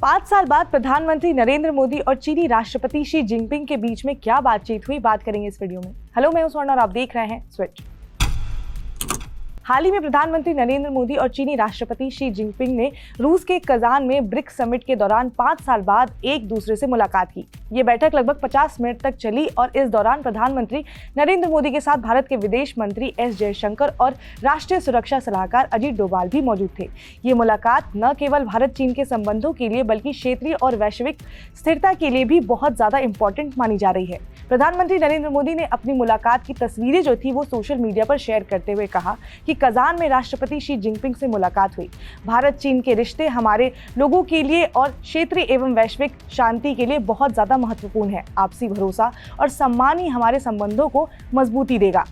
5 साल बाद प्रधानमंत्री नरेंद्र मोदी और चीनी राष्ट्रपति शी जिनपिंग के बीच में क्या बातचीत हुई, बात करेंगे इस वीडियो में। हेलो, मैं हूं स्वर्ण और आप देख रहे हैं स्विच। हाल ही में प्रधानमंत्री नरेंद्र मोदी और चीनी राष्ट्रपति शी जिनपिंग ने रूस के कजान में ब्रिक्स समिट के दौरान 5 साल बाद एक दूसरे से मुलाकात की। ये बैठक लगभग 50 मिनट तक चली और इस दौरान प्रधानमंत्री नरेंद्र मोदी के साथ भारत के विदेश मंत्री एस जयशंकर और राष्ट्रीय सुरक्षा सलाहकार अजीत डोभाल भी मौजूद थे। ये मुलाकात न केवल भारत चीन के संबंधों के लिए बल्कि क्षेत्रीय और वैश्विक स्थिरता के लिए भी बहुत ज्यादा इंपॉर्टेंट मानी जा रही है। प्रधानमंत्री नरेंद्र मोदी ने अपनी मुलाकात की तस्वीरें जो थी वो सोशल मीडिया पर शेयर करते हुए कहा कि कजान में राष्ट्रपति शी जिनपिंग से मुलाकात हुई। भारत चीन के रिश्ते हमारे लोगों के लिए और क्षेत्रीय एवं वैश्विक शांति के लिए बहुत ज्यादा महत्वपूर्ण है। आपसी भरोसा और सम्मान ही हमारे संबंधों को मजबूती देगा।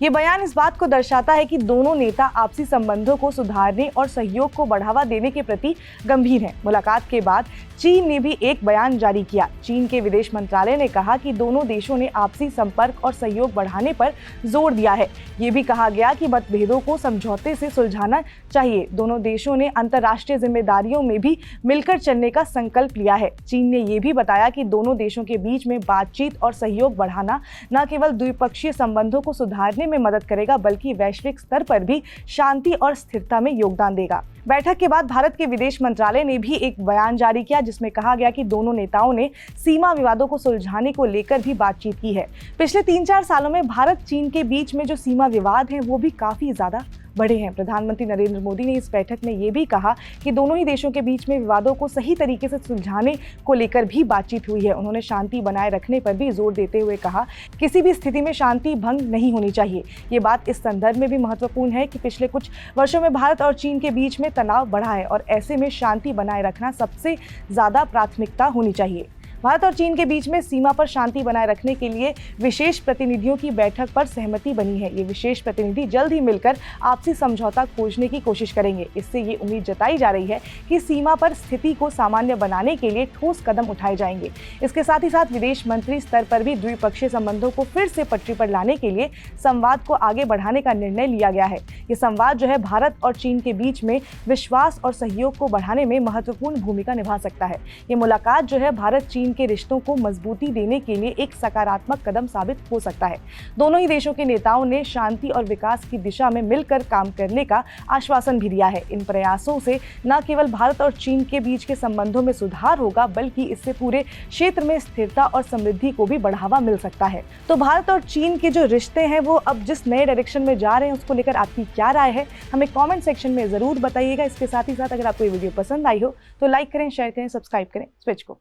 ये बयान इस बात को दर्शाता है कि दोनों नेता आपसी संबंधों को सुधारने और सहयोग को बढ़ावा देने के प्रति गंभीर हैं। मुलाकात के बाद चीन ने भी एक बयान जारी किया। चीन के विदेश मंत्रालय ने कहा कि दोनों देशों ने आपसी संपर्क और सहयोग बढ़ाने पर जोर दिया है। ये भी कहा गया कि मतभेदों को समझौते से सुलझाना चाहिए। दोनों देशों ने अंतर्राष्ट्रीय जिम्मेदारियों में भी मिलकर चलने का संकल्प लिया है। चीन ने यह भी बताया कि दोनों देशों के बीच में बातचीत और सहयोग बढ़ाना न केवल द्विपक्षीय संबंधों को सुधारने में मदद करेगा बल्कि वैश्विक स्तर पर भी शांति और स्थिरता में योगदान देगा। बैठक के बाद भारत के विदेश मंत्रालय ने भी एक बयान जारी किया जिसमें कहा गया कि दोनों नेताओं ने सीमा विवादों को सुलझाने को लेकर भी बातचीत की है। पिछले 3-4 सालों में भारत चीन के बीच में जो सीमा विवाद हैं वो भी काफी ज्यादा बढ़े हैं। प्रधानमंत्री नरेंद्र मोदी ने इस बैठक में ये भी कहा कि दोनों ही देशों के बीच में विवादों को सही तरीके से सुलझाने को लेकर भी बातचीत हुई है। उन्होंने शांति बनाए रखने पर भी जोर देते हुए कहा किसी भी स्थिति में शांति भंग नहीं होनी चाहिए। ये बात इस संदर्भ में भी महत्वपूर्ण है कि पिछले कुछ वर्षों में भारत और चीन के बीच में तनाव बढ़ा है और ऐसे में शांति बनाए रखना सबसे ज्यादा प्राथमिकता होनी चाहिए। भारत और चीन के बीच में सीमा पर शांति बनाए रखने के लिए विशेष प्रतिनिधियों की बैठक पर सहमति बनी है। ये विशेष प्रतिनिधि जल्द ही मिलकर आपसी समझौता खोजने की कोशिश करेंगे। इससे ये उम्मीद जताई जा रही है कि सीमा पर स्थिति को सामान्य बनाने के लिए ठोस कदम उठाए जाएंगे। इसके साथ ही साथ विदेश मंत्री स्तर पर भी द्विपक्षीय संबंधों को फिर से पटरी पर लाने के लिए संवाद को आगे बढ़ाने का निर्णय लिया गया है। ये संवाद जो है भारत और चीन के बीच में विश्वास और सहयोग को बढ़ाने में महत्वपूर्ण भूमिका निभा सकता है। ये मुलाकात जो है भारत चीन के रिश्तों को मजबूती देने के लिए एक सकारात्मक कदम साबित हो सकता है। दोनों ही देशों के नेताओं ने शांति और विकास की दिशा में मिलकर काम करने का आश्वासन भी दिया है। इन प्रयासों से न केवल भारत और चीन के बीच के संबंधों में सुधार होगा बल्कि इससे पूरे क्षेत्र में स्थिरता और समृद्धि को भी बढ़ावा मिल सकता है। तो भारत और चीन के जो रिश्ते हैं वो अब जिस नए डायरेक्शन में जा रहे हैं उसको लेकर आपकी क्या राय है, हमें कमेंट सेक्शन में जरूर बताइएगा। इसके साथ ही साथ अगर आपको ये वीडियो पसंद आई हो तो लाइक करें, शेयर करें, सब्सक्राइब करें स्विच को।